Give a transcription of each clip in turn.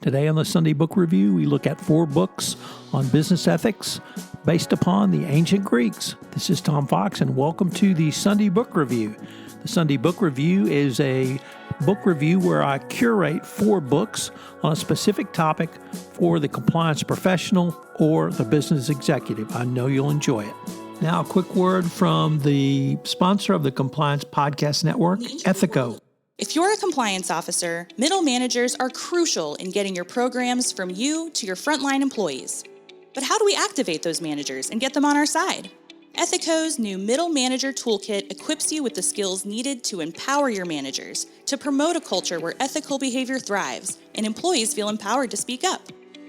Today on the Sunday Book Review, we look at 4 books on business ethics based upon the ancient Greeks. This is Tom Fox, and welcome to the Sunday Book Review. The Sunday Book Review is a book review where I curate 4 books on a specific topic for the compliance professional or the business executive. I know you'll enjoy it. Now, a quick word from the sponsor of the Compliance Podcast Network, Ethico. If you're a compliance officer, middle managers are crucial in getting your programs from you to your frontline employees. But how do we activate those managers and get them on our side? Ethico's new Middle Manager Toolkit equips you with the skills needed to empower your managers, to promote a culture where ethical behavior thrives and employees feel empowered to speak up.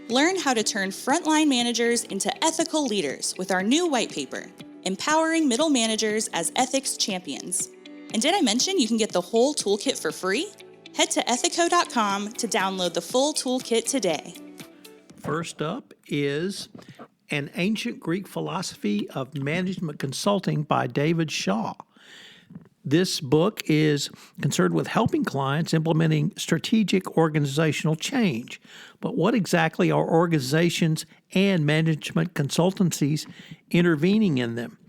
Learn how to turn frontline managers into ethical leaders with our new white paper, Empowering Middle Managers as Ethics Champions. And did I mention you can get the whole toolkit for free? Head to ethico.com to download the full toolkit today. First up is An Ancient Greek Philosophy of Management Consulting by David Shaw. This book is concerned with helping clients implementing strategic organizational change. But what exactly are organizations and management consultancies intervening in them?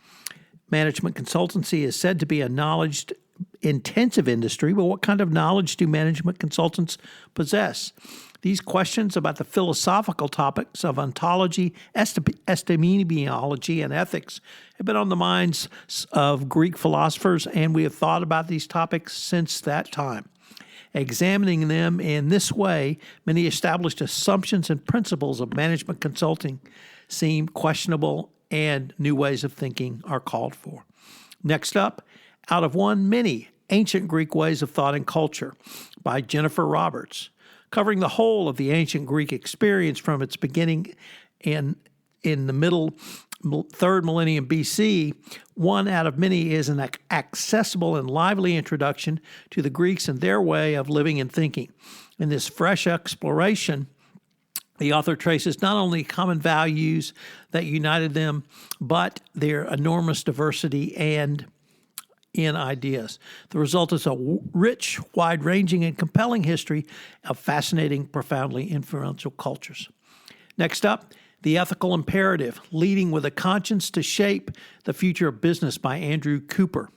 Management consultancy is said to be a knowledge-intensive industry, but what kind of knowledge do management consultants possess? These questions about the philosophical topics of ontology, epistemology, and ethics have been on the minds of Greek philosophers, and we have thought about these topics since that time. Examining them in this way, many established assumptions and principles of management consulting seem questionable, and new ways of thinking are called for. Next up, Out of One, Many Ancient Greek Ways of Thought and Culture by Jennifer Roberts. Covering the whole of the ancient Greek experience from its beginning in the middle 3rd millennium BC, One Out of Many is an accessible and lively introduction to the Greeks and their way of living and thinking. In this fresh exploration, the author traces not only common values that united them, but their enormous diversity and in ideas. The result is a rich, wide-ranging, and compelling history of fascinating, profoundly influential cultures. Next up, The Ethical Imperative, Leading with a Conscience to Shape the Future of Business by Andrew Cooper.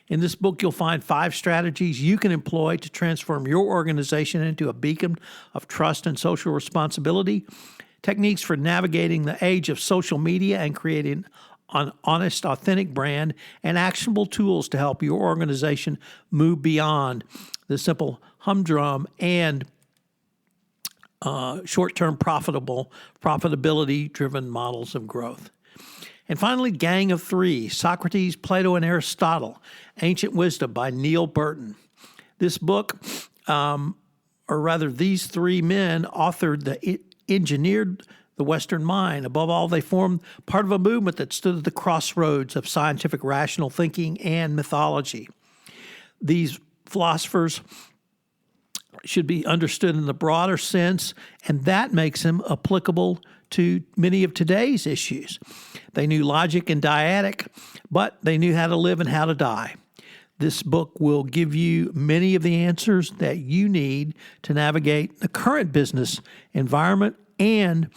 In this book, you'll find 5 strategies you can employ to transform your organization into a beacon of trust and social responsibility, techniques for navigating the age of social media and creating an honest, authentic brand, and actionable tools to help your organization move beyond the simple humdrum and short-term profitability-driven models of growth. And finally, Gang of Three, Socrates, Plato, and Aristotle, Ancient Wisdom by Neel Burton. This book, or rather these 3 men engineered the Western mind. Above all, they formed part of a movement that stood at the crossroads of scientific rational thinking and mythology. These philosophers should be understood in the broader sense, and that makes them applicable to many of today's issues. They knew logic and dyadic, but they knew how to live and how to die. This book will give you many of the answers that you need to navigate the current business environment and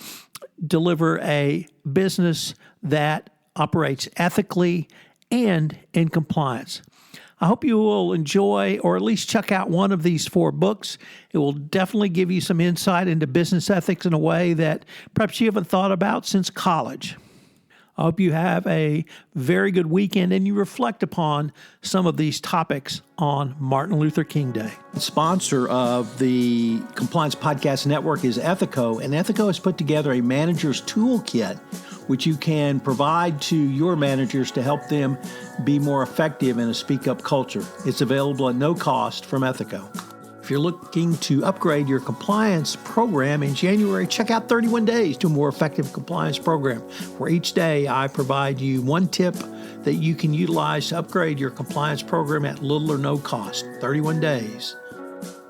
deliver a business that operates ethically and in compliance. I hope you will enjoy or at least check out one of these 4 books. It will definitely give you some insight into business ethics in a way that perhaps you haven't thought about since college. I hope you have a very good weekend and you reflect upon some of these topics on Martin Luther King Day. The sponsor of the Compliance Podcast Network is Ethico, and Ethico has put together a manager's toolkit which you can provide to your managers to help them be more effective in a speak-up culture. It's available at no cost from Ethico. If you're looking to upgrade your compliance program in January, check out 31 Days to a More Effective Compliance Program, where each day I provide you one tip that you can utilize to upgrade your compliance program at little or no cost. 31 Days.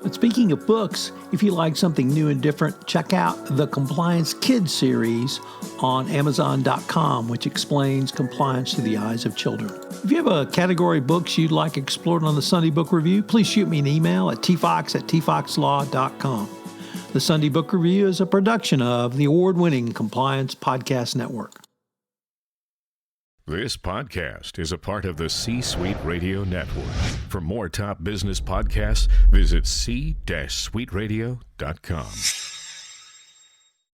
But speaking of books, if you like something new and different, check out the Compliance Kids series on Amazon.com, which explains compliance through the eyes of children. If you have a category of books you'd like explored on the Sunday Book Review, please shoot me an email at tfox@tfoxlaw.com. The Sunday Book Review is a production of the award-winning Compliance Podcast Network. This podcast is a part of the C-Suite Radio Network. For more top business podcasts, visit c-suiteradio.com.